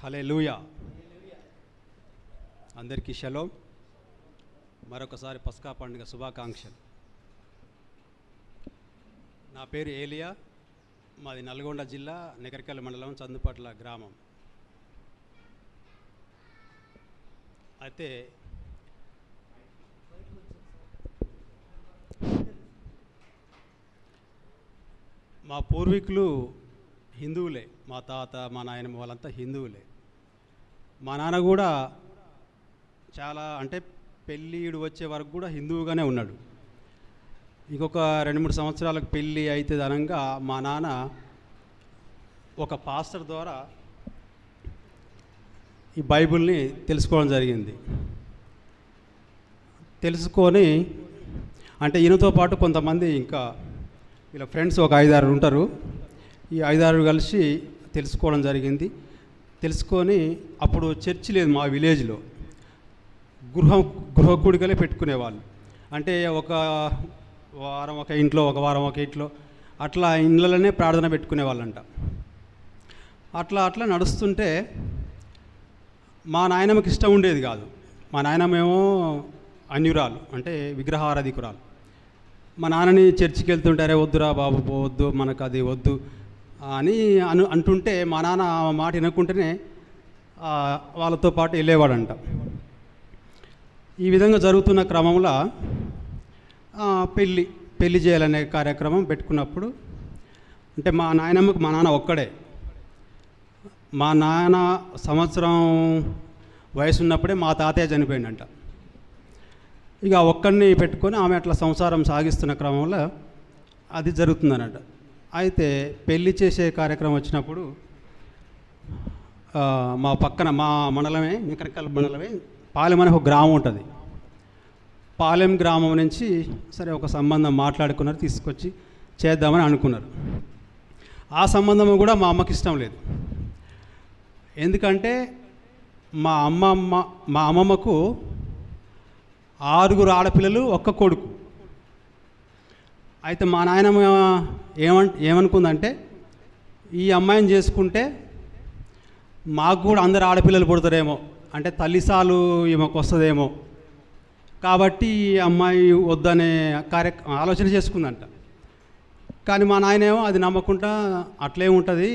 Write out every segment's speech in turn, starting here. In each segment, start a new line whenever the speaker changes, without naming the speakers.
హల్లెలూయా. అందరికీ షలోమ్. మరొకసారి పస్కా పండుగ శుభాకాంక్షలు. నా పేరు ఏలియా. మాది నల్గొండ జిల్లా నికరకల్ మండలం చందుపట్ల గ్రామం. అయితే మా పూర్వీకులు హిందువులే. మా తాత మా నాయనమ్మ వాళ్ళంతా హిందువులే. మా నాన్న కూడా చాలా అంటే పెళ్ళిడు వచ్చే వరకు కూడా హిందువుగానే ఉన్నాడు. ఇంకొక 2-3 సంవత్సరాలకు పెళ్ళి అయితే ధనంగా మా నాన్న ఒక పాస్టర్ ద్వారా ఈ బైబిల్ని తెలుసుకోవడం జరిగింది. తెలుసుకొని అంటే ఈయనతో పాటు కొంతమంది ఇంకా వీళ్ళ ఫ్రెండ్స్ ఒక 5-6 ఉంటారు. ఈ 5-6 కలిసి తెలుసుకోవడం జరిగింది. తెలుసుకొని అప్పుడు చర్చి లేదు మా విలేజ్లో. గృహ కూడికలే పెట్టుకునేవాళ్ళు. అంటే ఒక వారం ఒక ఇంట్లో, ఒక వారం ఒక ఇంట్లో, అట్లా ఇండ్లలోనే ప్రార్థన పెట్టుకునేవాళ్ళంట. అట్లా నడుస్తుంటే మా నాయనమ్మకి ఇష్టం ఉండేది కాదు. మా నాయనమ్మేమో అన్యురాలు, అంటే విగ్రహారాధికురాలు. మా నాన్నని చర్చికి వెళ్తుంటారే, వద్దురా బాబు పోవద్దు, మనకు అది వద్దు అని అంటుంటే మా నాన్న మాట వినకుంటేనే వాళ్ళతో పాటు వెళ్ళేవాడంట. ఈ విధంగా జరుగుతున్న క్రమంలో పెళ్ళి చేయాలనే కార్యక్రమం పెట్టుకున్నప్పుడు, అంటే మా నాయనమ్మకు మా నాన్న ఒక్కడే. మా నాన్న సంవత్సరం వయసు ఉన్నప్పుడే మా తాతయ్య చనిపోయిందంట. ఇక ఒక్కడిని పెట్టుకొని ఆమె అట్లా సంసారం సాగిస్తున్న క్రమంలో అది జరుగుతుందన్నట. అయితే పెళ్ళి చేసే కార్యక్రమం వచ్చినప్పుడు మా పక్కన మా మండలమే, నికరకల్ మండలమే, పాలెం అనే ఒక గ్రామం ఉంటుంది. పాలెం గ్రామం నుంచి సరే ఒక సంబంధం మాట్లాడుకున్నారు, తీసుకొచ్చి చేద్దామని అనుకున్నారు. ఆ సంబంధం కూడా మా అమ్మకి ఇష్టం లేదు. ఎందుకంటే మా అమ్మమ్మకు 6 ఆడపిల్లలు, 1 కొడుకు. అయితే మా నాయనమ్మ ఏమనుకుందంటే ఈ అమ్మాయిని చేసుకుంటే మాకు కూడా అందరు ఆడపిల్లలు పుడతారేమో, అంటే తల్లిసాలు ఈమెకు వస్తుందేమో, కాబట్టి ఈ అమ్మాయి వద్దనే ఆలోచన చేసుకుందంట. కానీ మా నాయనేమో అది నమ్మకుండా అట్లే ఉంటుంది,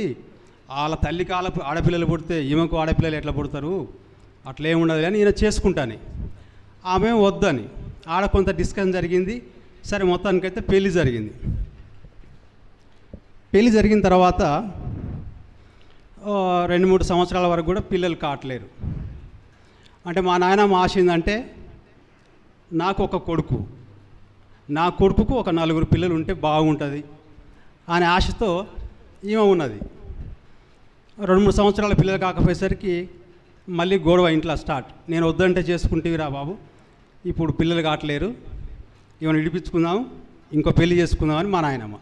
వాళ్ళ తల్లికి ఆడపిల్లలు పుడితే ఈమెకు ఆడపిల్లలు ఎట్లా పుడతారు, అట్లే ఉండదు అని ఈయన చేసుకుంటాను. ఆమె వద్దని ఆడ కొంత డిస్కషన్ జరిగింది. సరే మొత్తానికైతే పెళ్ళి జరిగింది. పెళ్ళి జరిగిన తర్వాత 2-3 సంవత్సరాల వరకు కూడా పిల్లలు కావట్లేరు. అంటే మా నాయనమ్మ ఆశ ఏంటంటే నాకు ఒక కొడుకు, నా కొడుకుకు ఒక 4 పిల్లలు ఉంటే బాగుంటుంది అనే ఆశతో ఈమె ఉన్నది. 2-3 సంవత్సరాల పిల్లలు కాకపోయేసరికి మళ్ళీ గొడవ ఇంట్లో స్టార్ట్. నేను వద్దంటే చేసుకుంటేవిరా బాబు, ఇప్పుడు పిల్లలు కావట్లేరు, ఈమెను ఇడిపించుకుందాం, ఇంకో పెళ్లి చేసుకుందామని మా నాయనమ్మ.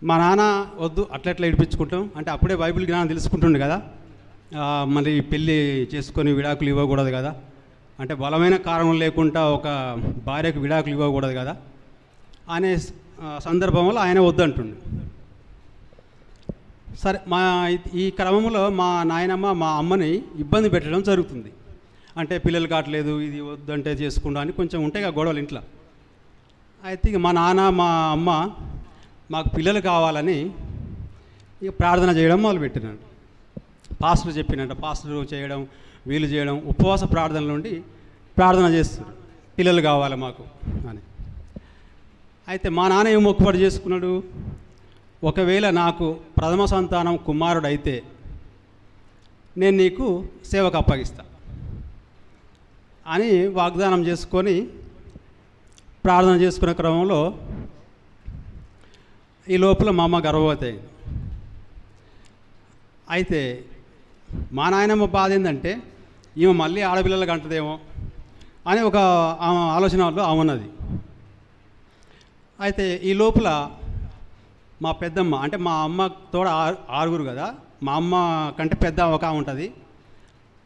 మా నాన్న వద్దు, అట్లా ఇడిపించుకుంటాం అంటే అప్పుడే బైబిల్ జ్ఞానం తెలుసుకుంటుండే కదా, మరి పెళ్ళి చేసుకొని విడాకులు ఇవ్వకూడదు కదా, అంటే బలమైన కారణం లేకుండా ఒక భార్యకు విడాకులు ఇవ్వకూడదు కదా అనే సందర్భంలో ఆయన వద్దంటుండే. సరే ఈ క్రమంలో మా నాయనమ్మ మా అమ్మని ఇబ్బంది పెట్టడం జరుగుతుంది. అంటే పిల్లలు కావట్లేదు, ఇది వద్దంటే చేసుకుంటా అని కొంచెం ఉంటాయి కదా గొడవలు ఇంట్లో. అయితే ఇక మా నాన్న మా అమ్మ మాకు పిల్లలు కావాలని ఇక ప్రార్థన చేయడం మొదలుపెట్టినాడు. పాస్టర్ చెప్పినట్ట, పాస్టర్ చేయడం, వీళ్ళు చేయడం, ఉపవాస ప్రార్థనల నుండి ప్రార్థన చేస్తారు, పిల్లలు కావాలి మాకు అని. అయితే మా నాన్న ఏం మొక్కుబడి చేసుకున్నాడు, ఒకవేళ నాకు ప్రథమ సంతానం కుమారుడు అయితే నేను నీకు సేవకు అప్పగిస్తా అని వాగ్దానం చేసుకొని ప్రార్థన చేసుకునే క్రమంలో ఈ లోపల మా అమ్మ గర్భవతి అయింది. అయితే మా నాయనమ్మ బాధ ఏంటంటే ఈమె మళ్ళీ ఆడపిల్లలకు అంటదేమో అని ఒక ఆలోచనలో ఆమెన్నది. అయితే ఈ లోపల మా పెద్దమ్మ, అంటే మా అమ్మ తోడ 6 కదా, మా అమ్మ కంటే పెద్ద ఒక ఆమె ఉంటుంది,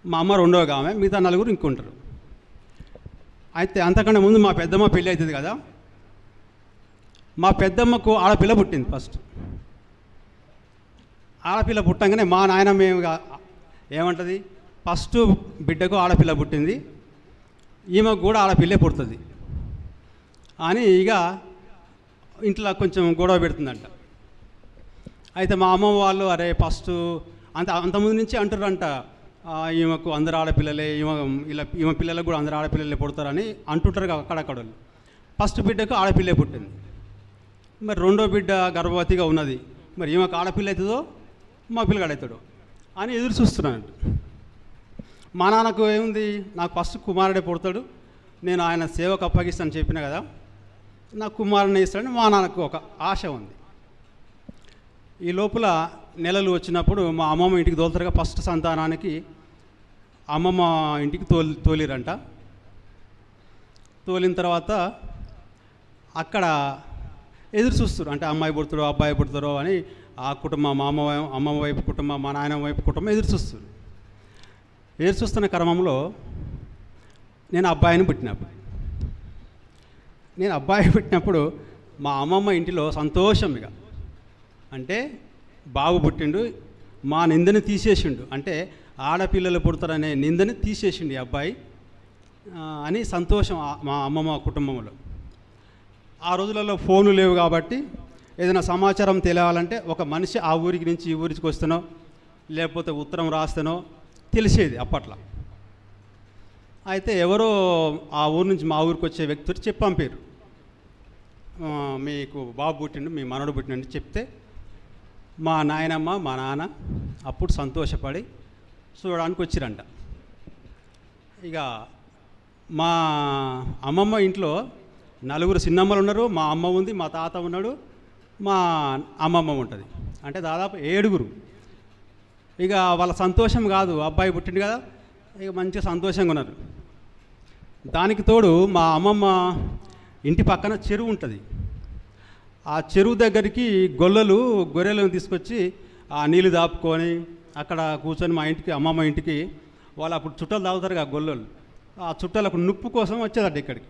మా అమ్మ 2వ ఆమె, మిగతా 4 ఇంకుంటారు. అయితే అంతకంటే ముందు మా పెద్దమ్మ పెళ్ళి అవుతుంది కదా, మా పెద్దమ్మకు ఆడపిల్ల పుట్టింది ఫస్ట్. ఆడపిల్ల పుట్టంగానే మా నాయనమ్మ ఏమంటుంది, ఫస్ట్ బిడ్డకు ఆడపిల్ల పుట్టింది, ఈమెకు కూడా ఆడపిల్లే పుడుతుంది అని ఇక ఇంట్లో కొంచెం గొడవ పెడుతుందంట. అయితే మా అమ్మ వాళ్ళు అరే ఫస్ట్ అంతకుముందు నుంచి అంటారంట, ఈమెకు అందరు ఆడపిల్లలే, ఈమె పిల్లలకు కూడా అందరు ఆడపిల్లలే పుడతారని అంటుంటారు అక్కడక్కడ. ఫస్ట్ బిడ్డకు ఆడపిల్లే పుట్టింది, మరి రెండో బిడ్డ గర్భవతిగా ఉన్నది, మరి ఈమెకు ఆడపిల్ల అవుతుందో మా పిల్లగాడు అవుతాడో అని ఎదురు చూస్తున్నానంట. మా నాన్నకు ఏముంది, నాకు ఫస్ట్ కుమారుడే పుడతాడు, నేను ఆయన సేవకు అప్పగిస్తానని చెప్పిన కదా, నాకు కుమారుని ఇస్తాడని మా నాన్నకు ఒక ఆశ ఉంది. ఈ లోపల నెలలు వచ్చినప్పుడు మా అమ్మమ్మ ఇంటికి తోలుతారుగా, ఫస్ట్ సంతానానికి అమ్మమ్మ ఇంటికి తోలిరంట. తోలిన తర్వాత అక్కడ ఎదురు చూస్తారు, అంటే అమ్మాయి పుడతారో అబ్బాయి పుడతారో అని ఆ కుటుంబం, మా అమ్మమ్మ వైపు కుటుంబం, మా నాయనమ్మ వైపు కుటుంబం ఎదురు చూస్తారు. ఎదురు చూస్తున్న క్రమంలో నేను అబ్బాయి పుట్టినప్పుడు మా అమ్మమ్మ ఇంటిలో సంతోషం. ఇక అంటే బాబు పుట్టిండు, మా నిందని తీసేసిండు, అంటే ఆడపిల్లలు పుడతారనే నిందని తీసేసిండు ఈ అబ్బాయి అని సంతోషం మా అమ్మమ్మ కుటుంబంలో. ఆ రోజులలో ఫోన్లు లేవు కాబట్టి ఏదైనా సమాచారం తెలియాలంటే ఒక మనిషి ఆ ఊరికి నుంచి ఈ ఊరికి వస్తేనో లేకపోతే ఉత్తరం రాస్తేనో తెలిసేది అప్పట్లో. అయితే ఎవరో ఆ ఊరు నుంచి మా ఊరికి వచ్చే వ్యక్తులు చెప్పి పంపారు, మీకు బాబు పుట్టిండు, మీ మనవడు పుట్టిండు చెప్తే మా నాయనమ్మ మా నాన్న అప్పుడు సంతోషపడి చూడడానికి వచ్చిరంట. ఇక మా అమ్మమ్మ ఇంట్లో నలుగురు చిన్నమ్మలు ఉన్నారు, మా అమ్మ ఉంది, మా తాత ఉన్నాడు, మా అమ్మమ్మ ఉంటుంది, అంటే దాదాపు 7. ఇక వాళ్ళ సంతోషం కాదు, అబ్బాయి పుట్టిండు కదా, ఇక మంచిగా సంతోషంగా ఉన్నారు. దానికి తోడు మా అమ్మమ్మ ఇంటి పక్కన చెరువు ఉంటుంది, ఆ చెరువు దగ్గరికి గొర్రెలను తీసుకొచ్చి ఆ నీళ్ళు దాపుకొని అక్కడ కూర్చొని మా ఇంటికి, అమ్మమ్మ ఇంటికి వాళ్ళు అప్పుడు చుట్టలు తాగుతారు కదా గొల్లలు, ఆ చుట్టలకు నుప్పు కోసం వచ్చేదట ఇక్కడికి.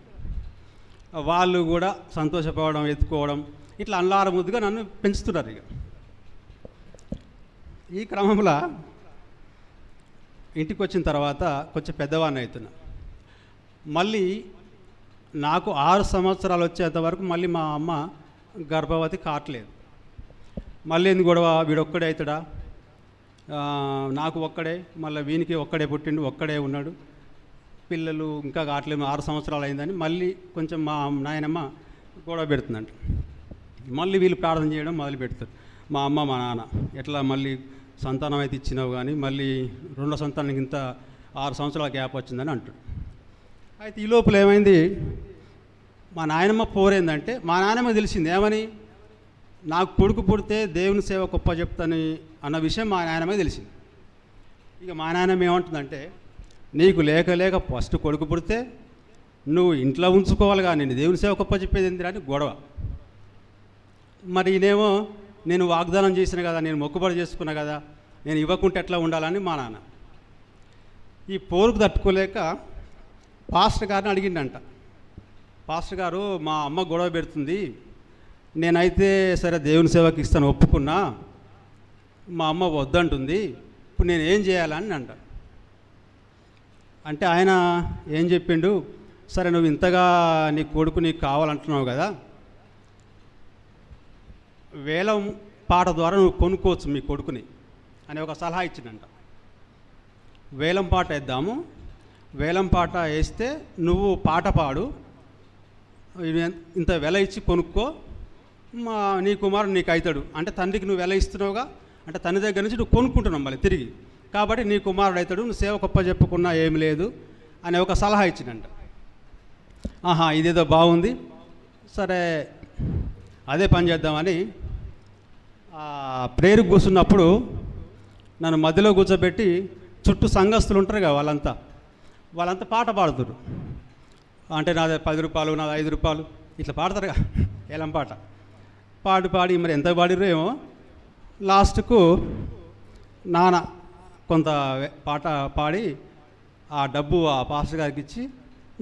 వాళ్ళు కూడా సంతోషపడడం, ఎత్తుకోవడం, ఇట్లా అల్లార ముద్దుగా నన్ను పెంచుతున్నారు. ఇక ఈ క్రమంలో ఇంటికి వచ్చిన తర్వాత కొంచెం పెద్దవాడిని అవుతున్నా. మళ్ళీ నాకు 6 సంవత్సరాలు వచ్చేంత వరకు మళ్ళీ మా అమ్మ గర్భవతి కావట్లేదు. మళ్ళీ ఎందుకు గొడవ, వీడొక్కడే అవుతాడా, నాకు ఒక్కడే, మళ్ళీ వీనికి ఒక్కడే పుట్టిండు, ఒక్కడే ఉన్నాడు, పిల్లలు ఇంకా కావట్లేదు, 6 సంవత్సరాలు అయిందని మళ్ళీ కొంచెం మా నాయనమ్మ గొడవ పెడుతుందంట. మళ్ళీ వీళ్ళు ప్రార్థన చేయడం మొదలు పెడతారు, మా అమ్మ మా నాన్న ఎట్లా మళ్ళీ సంతానం అయితే ఇచ్చినావు కానీ మళ్ళీ రెండో సంతానానికి ఇంత 6 సంవత్సరాల గ్యాప్ వచ్చిందని అంటాడు. అయితే ఈ లోపల ఏమైంది, మా నాయనమ్మ పోరేందంటే మా నాయనమ్మ తెలిసింది ఏమని, నాకు కొడుకు పుడితే దేవుని సేవ గొప్ప చెప్తాని అన్న విషయం మా నాయనమ్మ తెలిసింది. ఇక మా నాయనమ్మ ఏమంటుందంటే, నీకు లేక ఫస్ట్ కొడుకు పుడితే నువ్వు ఇంట్లో ఉంచుకోవాలి కానీ నేను దేవుని సేవ గొప్ప చెప్పేది ఏంటి అని గొడవ. మరి ఈయనేమో నేను వాగ్దానం చేసిన కదా, నేను మొక్కుబడి చేసుకున్నా కదా, నేను ఇవ్వకుంటే ఎట్లా ఉండాలని మా నాన్న. ఈ పోరుకు తట్టుకోలేక పాస్టర్ గారిని అడిగిండంట. పాస్టర్ గారు, మా అమ్మ గొడవ పెడుతుంది, నేనైతే సరే దేవుని సేవకి ఇస్తాను ఒప్పుకున్నా, మా అమ్మ వద్దంటుంది, ఇప్పుడు నేను ఏం చేయాలని అంట. అంటే ఆయన ఏం చెప్పిండు, సరే నువ్వు ఇంతగా నీ కొడుకు నీకు కావాలంటున్నావు కదా, వేలం పాట ద్వారా నువ్వు కొనుక్కోవచ్చు మీ కొడుకుని అని ఒక సలహా ఇచ్చిండంట. వేలం పాట వేద్దాము, వేలం పాట వేస్తే నువ్వు పాట పాడు, ఇంత వెల ఇచ్చి కొనుక్కో, నీ కుమారుడు నీకు అవుతాడు, అంటే తండ్రికి నువ్వు వెల ఇస్తున్నావుగా, అంటే తండ్రి దగ్గర నుంచి నువ్వు కొనుక్కుంటున్నావు మళ్ళీ తిరిగి, కాబట్టి నీ కుమారుడు అవుతాడు, నువ్వు సేవ గొప్ప చెప్పుకున్నా ఏమి లేదు అనే ఒక సలహా ఇచ్చిండంట. ఆహా ఇదేదో బాగుంది, సరే అదే పని చేద్దామని ప్రేయర్కి కూర్చున్నప్పుడు నన్ను మధ్యలో కూర్చోబెట్టి చుట్టూ సంఘస్థులు ఉంటారు కదా, వాళ్ళంతా పాట పాడుతారు, అంటే నాది 10 రూపాయలు, నాది 5 రూపాయలు ఇట్లా పాడతారుగా ఏలం పాట. పాడి మరి ఎంత పాడిరో ఏమో, లాస్ట్కు నాన్న కొంత పాట పాడి ఆ డబ్బు ఆ పాస్టర్ గారికి ఇచ్చి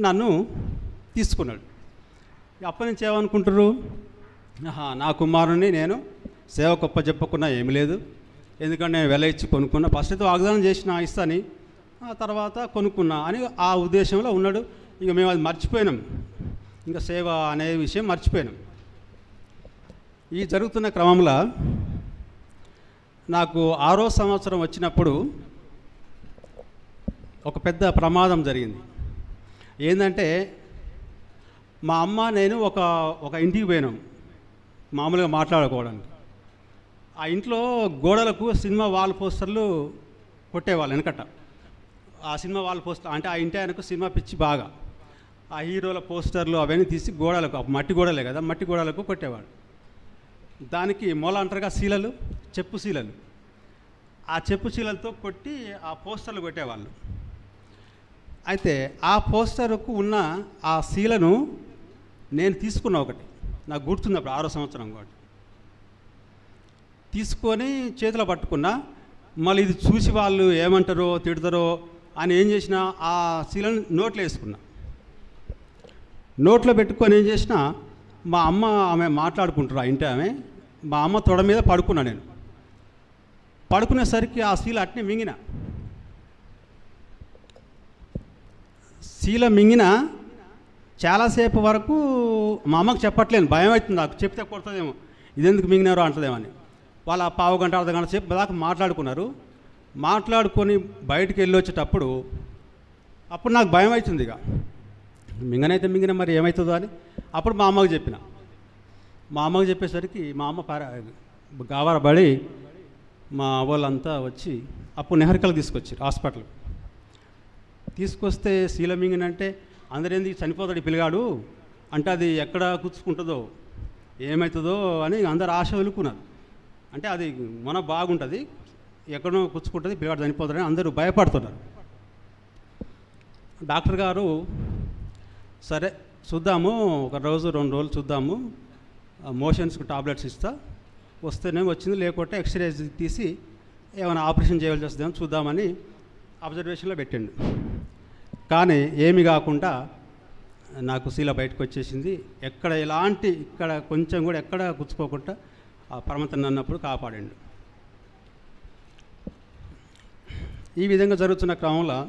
నన్ను తీసుకున్నాడు. అప్పటి నుంచి ఏమనుకుంటారు, నా కుమారుని నేను సేవ గొప్ప చెప్పకున్నా ఏమి లేదు, ఎందుకంటే నేను వెల ఇచ్చి కొనుక్కున్నా. ఫస్ట్ అయితే వాగ్దానం చేసిన ఇస్తాని, ఆ తర్వాత కొనుక్కున్నా అని ఆ ఉద్దేశంలో ఉన్నాడు. ఇక మేము అది మర్చిపోయినాం, ఇంకా సేవ అనే విషయం మర్చిపోయినాం. ఈ జరుగుతున్న క్రమంలో నాకు 6వ సంవత్సరం వచ్చినప్పుడు ఒక పెద్ద ప్రమాదం జరిగింది. ఏంటంటే మా అమ్మ నేను ఒక ఇంటికి పోయినాం మామూలుగా మాట్లాడుకోవడానికి. ఆ ఇంట్లో గోడలకు సినిమా వాల్ పోస్టర్లు కొట్టేవాళ్ళు వెనకట. ఆ సినిమా వాల్ పోస్టర్ అంటే ఆ ఇంటి ఆయనకు సినిమా పిచ్చి బాగా. ఆ హీరోల పోస్టర్లు అవన్నీ తీసి గోడలకు, మట్టి గోడలే కదా, మట్టి గోడలకు కొట్టేవాడు. దానికి మూల అంటారుగా శీలలు, చెప్పు శీలలు, ఆ చెప్పు శీలలతో కొట్టి ఆ పోస్టర్లు కొట్టేవాళ్ళు. అయితే ఆ పోస్టర్కు ఉన్న ఆ శీలను నేను తీసుకున్నా, ఒకటి నాకు గుర్తుంది. అప్పుడు 6వ సంవత్సరం కాబట్టి తీసుకొని చేతిలో పట్టుకున్నా. మళ్ళీ ఇది చూసి వాళ్ళు ఏమంటారో తిడతారో అని ఏం చేసినా ఆ శీలను నోట్లో వేసుకున్నా. నోట్లో పెట్టుకొని ఏం చేసినా మా అమ్మ ఆమె మాట్లాడుకుంటారు, ఆ ఇంటి ఆమె, మా అమ్మ తొడ మీద పడుకున్నా. నేను పడుకునేసరికి ఆ శీల అట్నే మింగిన. శీల మింగిన చాలాసేపు వరకు మా అమ్మకు చెప్పట్లేను, భయం అవుతుంది నాకు, చెప్తే కొడుతుందేమో, ఇదెందుకు మింగినారో అంటదేమని. వాళ్ళ పావు గంట అర్ధ గంట సేపు దాకా మాట్లాడుకున్నారు. మాట్లాడుకొని బయటికి వెళ్ళి వచ్చేటప్పుడు అప్పుడు నాకు భయం అవుతుంది. ఇక మింగనైతే మింగిన మరి ఏమవుతుందో అని అప్పుడు మా అమ్మకు చెప్పిన. మా అమ్మకు చెప్పేసరికి మా అమ్మ గావరబడి మా వాళ్ళంతా వచ్చి అప్పుడు నెహరికలు తీసుకొచ్చారు హాస్పిటల్. తీసుకొస్తే శీల మింగినంటే అందరేంది చనిపోతాడు పిల్లగాడు అంటే అది ఎక్కడ కూర్చుకుంటుందో ఏమవుతుందో అని అందరు ఆశ వదులుకున్నారు. అంటే అది మన బాగుంటుంది, ఎక్కడో కూర్చుకుంటుంది, పిల్లగాడు చనిపోతాడని అందరూ భయపడుతున్నారు. డాక్టర్ గారు సరే చూద్దాము, ఒక రోజు 2 రోజులు చూద్దాము, మోషన్స్కి టాబ్లెట్స్ ఇస్తా, వస్తేనే వచ్చింది, లేకుంటే ఎక్స్రే తీసి ఏమైనా ఆపరేషన్ చేయవలసి వస్తుందేమో చూద్దామని అబ్జర్వేషన్లో పెట్టండి. కానీ ఏమి కాకుండా నాకు శీల బయటకు వచ్చేసింది. ఎక్కడ ఎలాంటి ఇక్కడ కొంచెం కూడా ఎక్కడ గుచ్చుకోకుండా ఆ పరమతను అన్నప్పుడు కాపాడండి. ఈ విధంగా జరుగుతున్న క్రమంలో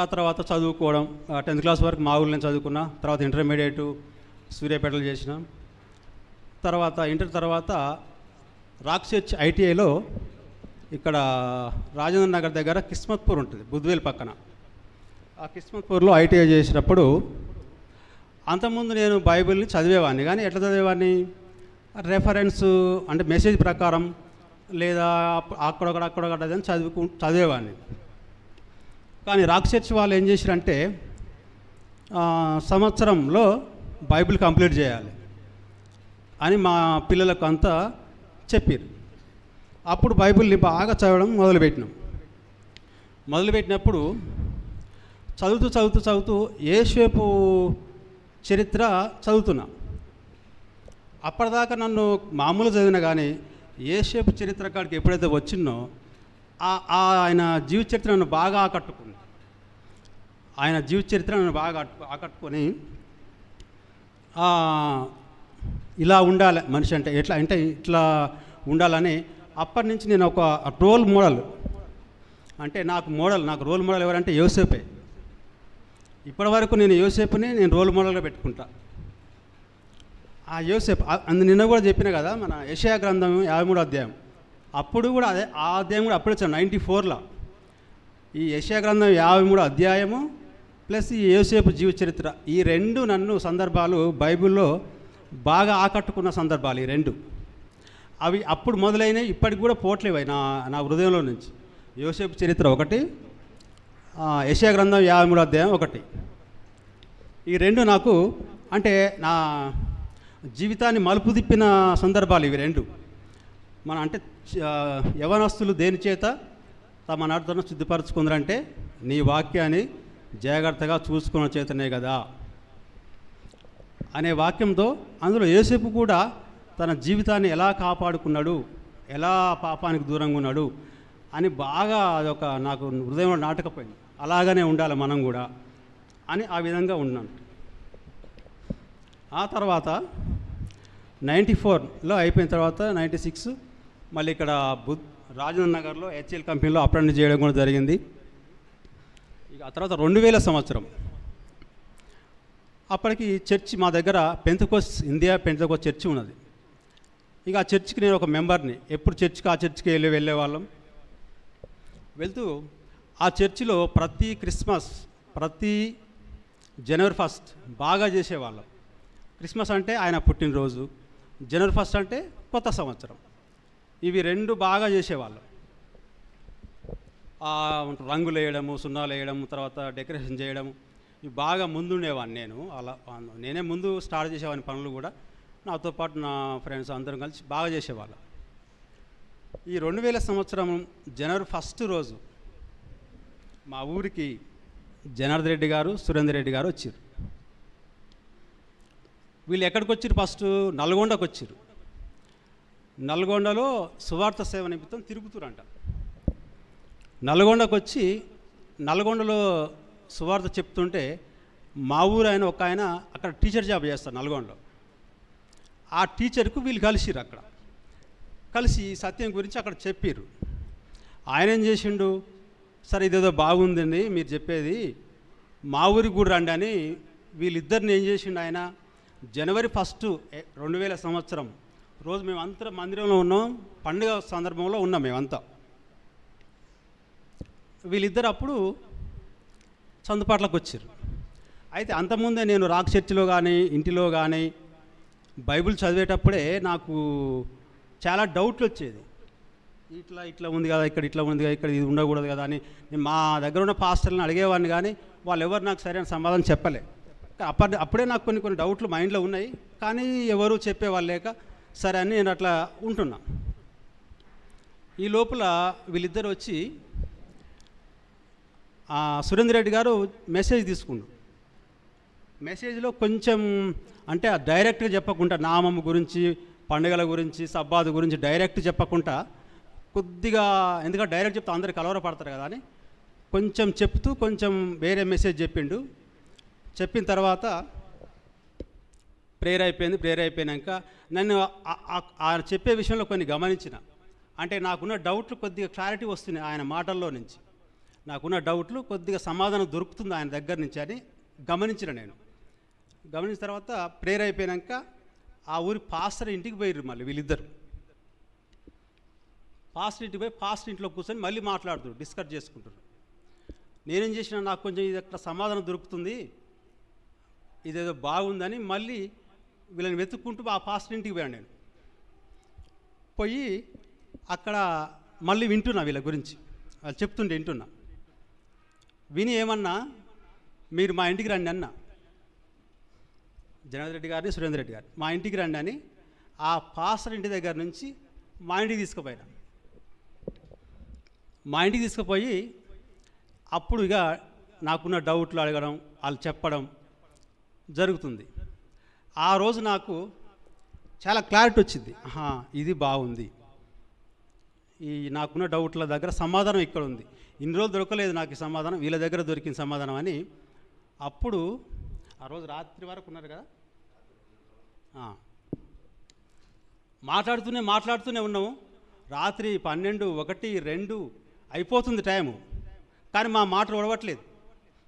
ఆ తర్వాత చదువుకోవడం, 10th క్లాస్ వరకు మా ఊళ్ళో చదువుకున్నా. తర్వాత ఇంటర్మీడియట్ సూర్యాపేటలో చేసిన. తర్వాత ఇంటర్ తర్వాత రాక్చర్చ్ ఐటీఐలో ఇక్కడ రాజేంద్ర నగర్ దగ్గర కిస్మత్పూర్ ఉంటుంది, బుద్వేల్ పక్కన. ఆ కిస్మత్పూర్లో ఐటీఐ చేసినప్పుడు అంతకుముందు నేను బైబిల్ని చదివేవాడిని, కానీ ఎట్లా చదివేవాడిని, రెఫరెన్స్ అంటే మెసేజ్ ప్రకారం లేదా అక్కడొకటి అని చదివేవాడిని. కానీ రాక్చర్చ్ వాళ్ళు ఏం చేశారంటే సంవత్సరంలో బైబిల్ కంప్లీట్ చేయాలి అని మా పిల్లలకు అంతా చెప్పారు. అప్పుడు బైబిల్ని బాగా చదవడం మొదలుపెట్టినప్పుడు చదువుతూ యేసేపు చరిత్ర చదువుతున్నా. అప్పటిదాకా నన్ను మామూలు చదివినా కానీ యేసేపు చరిత్ర కాడికి ఎప్పుడైతే వచ్చిందో ఆయన జీవిత చరిత్ర నన్ను బాగా ఆకట్టుకుంది. ఆయన జీవిత చరిత్ర నన్ను బాగా ఆకట్టుకొని ఇలా ఉండాలి మనిషి అంటే ఎట్లా అంటే ఇట్లా ఉండాలని అప్పటి నుంచి నేను ఒక రోల్ మోడల్ అంటే నాకు రోల్ మోడల్ ఎవరంటే యోసేపే. ఇప్పటి వరకు నేను యోసేపుని రోల్ మోడల్గా పెట్టుకుంటా. ఆ యోసేపు నిన్న కూడా చెప్పిన కదా, మన యెషయా గ్రంథం 53వ అధ్యాయం, అప్పుడు కూడా అదే ఆ అధ్యాయం కూడా అప్పుడే 94లో ఈ యెషయా గ్రంథం 53వ అధ్యాయము ప్లస్ ఈ యోసేపు జీవిత చరిత్ర, ఈ 2 నన్ను సందర్భాలు బైబిల్లో బాగా ఆకట్టుకున్న సందర్భాలు. ఈ 2 అవి అప్పుడు మొదలైనవి, ఇప్పటికి కూడా పోట్లేవు నా హృదయంలో నుంచి. యోసేపు చరిత్ర ఒకటి, యెషయా గ్రంథం 53వ అధ్యాయం ఒకటి. ఈ 2 నాకు అంటే నా జీవితాన్ని మలుపు తిప్పిన సందర్భాలు ఇవి 2. మన అంటే యవనస్తులు దేని చేత తమ నడతను శుద్ధిపరచుకుందరంటే నీ వాక్యాన్ని జాగ్రత్తగా చూసుకున్న చేతనే కదా అనే వాక్యంతో, అందులో యోసేపు కూడా తన జీవితాన్ని ఎలా కాపాడుకున్నాడు, ఎలా పాపానికి దూరంగా ఉన్నాడు అని బాగా అదొక నాకు హృదయంలో నాటకపోయింది. అలాగనే ఉండాలి మనం కూడా అని ఆ విధంగా ఉన్నాను. ఆ తర్వాత 94లో అయిపోయిన తర్వాత 96 మళ్ళీ ఇక్కడ రాజేంద్ర నగర్లో హెచ్ఎల్ కంపెనీలో అప్రెంటిస్ చేయడం కూడా జరిగింది. ఇక ఆ తర్వాత 2000 సంవత్సరం అప్పటికి చర్చి మా దగ్గర పెంతెకోస్త్ ఇండియా పెంతెకోస్త్ చర్చి ఉన్నది. ఇక ఆ చర్చికి నేను ఒక మెంబర్ని. ఎప్పుడు చర్చికి ఆ చర్చికి వెళ్ళేవాళ్ళం. వెళ్తూ ఆ చర్చిలో ప్రతి క్రిస్మస్, ప్రతి జనవరి 1 బాగా చేసేవాళ్ళం. క్రిస్మస్ అంటే ఆయన పుట్టినరోజు, జనవరి 1 అంటే కొత్త సంవత్సరం. ఇవి 2 బాగా చేసేవాళ్ళం. రంగులు వేయడము, సున్నాలు వేయడము, తర్వాత డెకరేషన్ చేయడము, ఇవి బాగా ముందుండేవాడిని నేను. నేనే ముందు స్టార్ట్ చేసేవాడిని పనులు కూడా. నాతో పాటు నా ఫ్రెండ్స్ అందరం కలిసి బాగా చేసేవాళ్ళం. ఈ 2000 సంవత్సరం జనవరి 1 రోజు మా ఊరికి జనార్దన్ రెడ్డి గారు, సురేందర్ రెడ్డి గారు వచ్చారు. వీళ్ళు ఎక్కడికి వచ్చారు? ఫస్ట్ నల్గొండకు వచ్చారు. నల్గొండలో సువార్త సేవ నిమిత్తం తిరుగుతురంట. నల్గొండకు వచ్చి నల్గొండలో సువార్త చెప్తుంటే మా ఊరు ఒక ఆయన అక్కడ టీచర్ జాబ్ చేస్తారు నల్గొండలో. ఆ టీచర్కు వీళ్ళు కలిసిరు. అక్కడ కలిసి సత్యం గురించి అక్కడ చెప్పారు. ఆయన ఏం చేసిండు, సరే ఇదేదో బాగుందండి మీరు చెప్పేది, మా ఊరికి కూడా రండి అని వీళ్ళిద్దరిని ఏం చేసిండు ఆయన, జనవరి 1 2000 సంవత్సరం రోజు మేమంతా మందిరంలో ఉన్నాం. పండుగ సందర్భంలో ఉన్నాం మేమంతా. వీళ్ళిద్దరు అప్పుడు చందుపాట్లకు వచ్చారు. అయితే అంతకుముందే నేను రాక్ చర్చిలో కానీ ఇంటిలో కానీ బైబిల్ చదివేటప్పుడే నాకు చాలా డౌట్లు వచ్చేది. ఇట్లా ఉంది కదా, ఇక్కడ ఇట్లా ఉంది కదా, ఇక్కడ ఇది ఉండకూడదు కదా అని నేను మా దగ్గర ఉన్న పాస్టర్లను అడిగేవాడిని. కానీ వాళ్ళు ఎవరు నాకు సరైన సమాధానం చెప్పలే. అప్పుడే నాకు కొన్ని డౌట్లు మైండ్లో ఉన్నాయి. కానీ ఎవరు చెప్పేవాళ్ళు లేక సరే అని నేను అట్లా ఉంటున్నా. ఈ లోపల వీళ్ళిద్దరు వచ్చి సురేందర్ రెడ్డి గారు మెసేజ్ తీసుకున్నారు. మెసేజ్లో కొంచెం అంటే డైరెక్ట్గా చెప్పకుండా నామము గురించి, పండుగల గురించి, సబ్బాదు గురించి డైరెక్ట్ చెప్పకుండా కొద్దిగా, ఎందుకంటే డైరెక్ట్ చెప్తే అందరు కలవరపడతారు కదా అని కొంచెం చెప్తూ కొంచెం వేరే మెసేజ్ చెప్పిండు. చెప్పిన తర్వాత ప్రేయర్ అయిపోయింది. ప్రేయర్ అయిపోయాక నన్ను చెప్పే విషయంలో కొన్ని గమనించిన. అంటే నాకున్న డౌట్లు కొద్దిగా క్లారిటీ వస్తున్నాయి ఆయన మాటల్లో నుంచి. నాకున్న డౌట్లు కొద్దిగా సమాధానం దొరుకుతుంది ఆయన దగ్గర నుంచి అని గమనించిన నేను. గమనించిన తర్వాత ప్రేయర్ అయిపోయాక ఆ ఊరి పాస్టర్ ఇంటికి పోయారు. మళ్ళీ వీళ్ళిద్దరు పాస్టర్ ఇంటికి పోయి పాస్టర్ ఇంట్లో కూర్చొని మళ్ళీ మాట్లాడుతారు, డిస్కస్ చేసుకుంటారు. నేనేం చేసినా నాకు కొంచెం ఇది అక్కడ సమాధానం దొరుకుతుంది, ఇదేదో బాగుందని మళ్ళీ వీళ్ళని వెతుక్కుంటూ ఆ పాస్టర్ ఇంటికి పోయాను. నేను పోయి అక్కడ మళ్ళీ వింటున్నా వీళ్ళ గురించి, వాళ్ళు చెప్తుంటే వింటున్నా. విని ఏమన్నా, మీరు మా ఇంటికి రండి అన్న, జనార్దన్ రెడ్డి గారిని సురేందర్ రెడ్డి గారు మా ఇంటికి రండి అని ఆ పాస్టర్ ఇంటి దగ్గర నుంచి మా ఇంటికి తీసుకుపోయినా. మా ఇంటికి తీసుకుపోయి అప్పుడు ఇక నాకున్న డౌట్లు అడగడం, వాళ్ళు చెప్పడం జరుగుతుంది. ఆ రోజు నాకు చాలా క్లారిటీ వచ్చింది. ఇది బాగుంది, ఈ నాకున్న డౌట్ల దగ్గర సమాధానం ఇక్కడ ఉంది. ఇన్ని రోజులు దొరకలేదు నాకు ఈ సమాధానం, వీళ్ళ దగ్గర దొరికిన సమాధానం అని. అప్పుడు ఆ రోజు రాత్రి వరకు ఉన్నారు కదా, మాట్లాడుతూనే ఉన్నాము. రాత్రి 12, 1, 2 అయిపోతుంది టైము. కానీ మా మాటలు ఒడవట్లేదు,